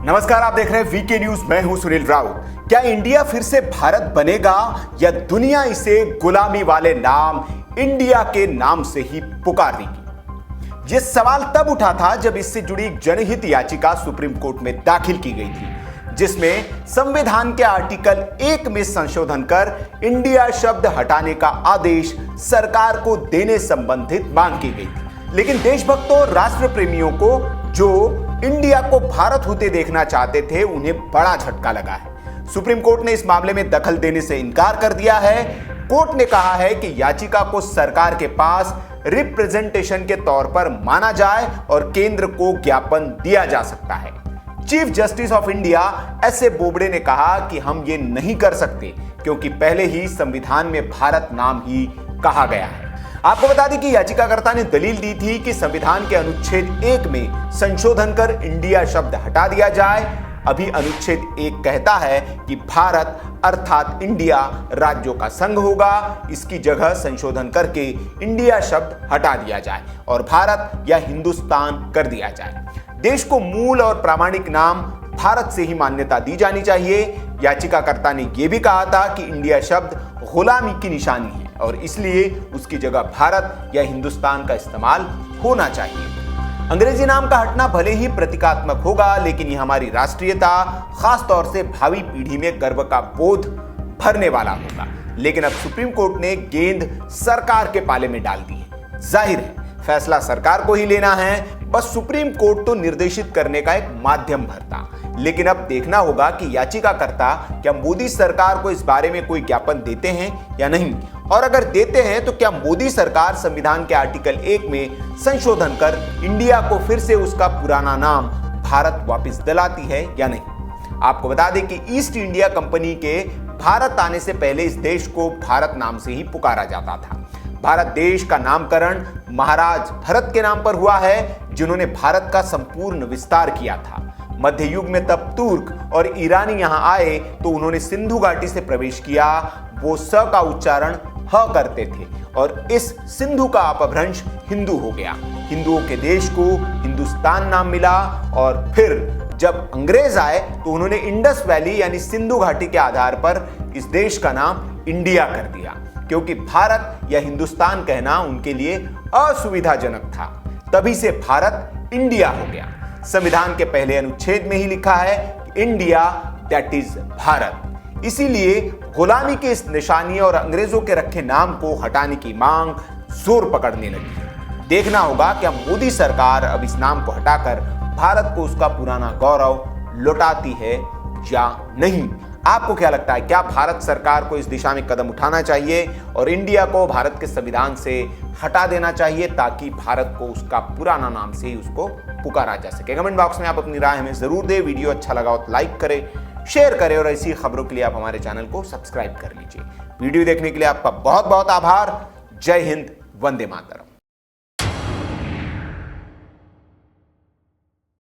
नमस्कार, आप देख रहे हैं वीके न्यूज। मैं हूं सुनील राउत। क्या इंडिया फिर से भारत बनेगा या दुनिया इसे गुलामी वाले नाम इंडिया के नाम से ही पुकार देगी? यह सवाल तब उठा था जब इससे जुड़ी एक जनहित याचिका सुप्रीम कोर्ट में दाखिल की गई थी, जिसमें संविधान के आर्टिकल 1 में संशोधन कर इंडिया शब्द हटाने का आदेश सरकार को देने संबंधित मांग की गई थी। लेकिन देशभक्तों और राष्ट्र प्रेमियों को जो इंडिया को भारत होते देखना चाहते थे, उन्हें बड़ा झटका लगा है। सुप्रीम कोर्ट ने इस मामले में दखल देने से इनकार कर दिया है। कोर्ट ने कहा है कि याचिका को सरकार के पास रिप्रेजेंटेशन के तौर पर माना जाए और केंद्र को ज्ञापन दिया जा सकता है। Chief justice of India S A Bobde ने कहा कि हम ये नहीं कर सकते क्योंकि पहले ही संविधान में भारत नाम ही कहा गया है। आपको बता दें कि याचिकाकर्ता ने दलील दी थी कि संविधान के अनुच्छेद 1 में संशोधन कर इंडिया शब्द हटा दिया जाए। अभी अनुच्छेद 1 कहता है कि भारत अर्थात इंडिया राज्यों का संघ होगा। इसकी जगह संशोधन करके इंडिया शब्द हटा दिया जाए और भारत या हिंदुस्तान कर दिया जाए। देश को मूल और प्रामाणिक नाम भारत से ही मान्यता दी जानी चाहिए। याचिकाकर्ता ने यह भी कहा था कि इंडिया शब्द गुलामी की निशानी है और इसलिए उसकी जगह भारत या हिंदुस्तान का इस्तेमाल होना चाहिए। अंग्रेजी नाम का हटना भले ही प्रतीकात्मक होगा, लेकिन यह हमारी राष्ट्रीयता, खास तौर से भावी पीढ़ी में गर्व का बोध भरने वाला होगा। लेकिन अब सुप्रीम कोर्ट ने गेंद सरकार के पाले में डाल दी है। जाहिर है फैसला सरकार को ही लेना है, बस सुप्रीम कोर्ट तो निर्देशित करने का एक माध्यम भरता। लेकिन अब देखना होगा कि याचिकाकर्ता क्या मोदी सरकार को इस बारे में कोई ज्ञापन देते हैं या नहीं, और अगर देते हैं तो क्या मोदी सरकार संविधान के आर्टिकल 1 में संशोधन कर इंडिया को फिर से उसका पुराना नाम भारत वापस दिलाती है या नहीं। आपको बता दें कि ईस्ट इंडिया कंपनी के भारत आने से पहले इस देश को भारत नाम से ही पुकारा जाता था। भारत देश का नामकरण महाराज भरत के नाम पर हुआ है, जिन्होंने भारत का संपूर्ण विस्तार किया था। मध्य युग में तब तुर्क और ईरानी यहां आए तो उन्होंने सिंधु घाटी से प्रवेश किया। वो स का उच्चारण ह करते थे और इस सिंधु का अपभ्रंश हिंदू हो गया। हिंदुओं के देश को हिंदुस्तान नाम मिला और फिर जब अंग्रेज आए तो उन्होंने इंडस वैली यानी सिंधु घाटी के आधार पर इस देश का नाम इंडिया कर दिया, क्योंकि भारत या हिंदुस्तान कहना उनके लिए असुविधाजनक था। तभी से भारत इंडिया हो गया। संविधान के पहले अनुच्छेद में ही लिखा है इंडिया दैट इज भारत। इसीलिए गुलामी की इस निशानी और अंग्रेजों के रखे नाम को हटाने की मांग जोर पकड़ने लगी है। देखना होगा क्या मोदी सरकार अब इस नाम को हटाकर भारत को उसका पुराना गौरव लौटाती है या नहीं। आपको क्या लगता है, क्या भारत सरकार को इस दिशा में कदम उठाना चाहिए और इंडिया को भारत के संविधान से हटा देना चाहिए ताकि भारत को उसका पुराना नाम से ही उसको पुकारा जा सके? कमेंट बॉक्स में आप अपनी राय हमें जरूर दें। वीडियो अच्छा लगा हो तो लाइक करें, शेयर करें और ऐसी खबरों के लिए आप हमारे चैनल को सब्सक्राइब कर लीजिए। वीडियो देखने के लिए आपका बहुत बहुत आभार। जय हिंद, वंदे मातरम।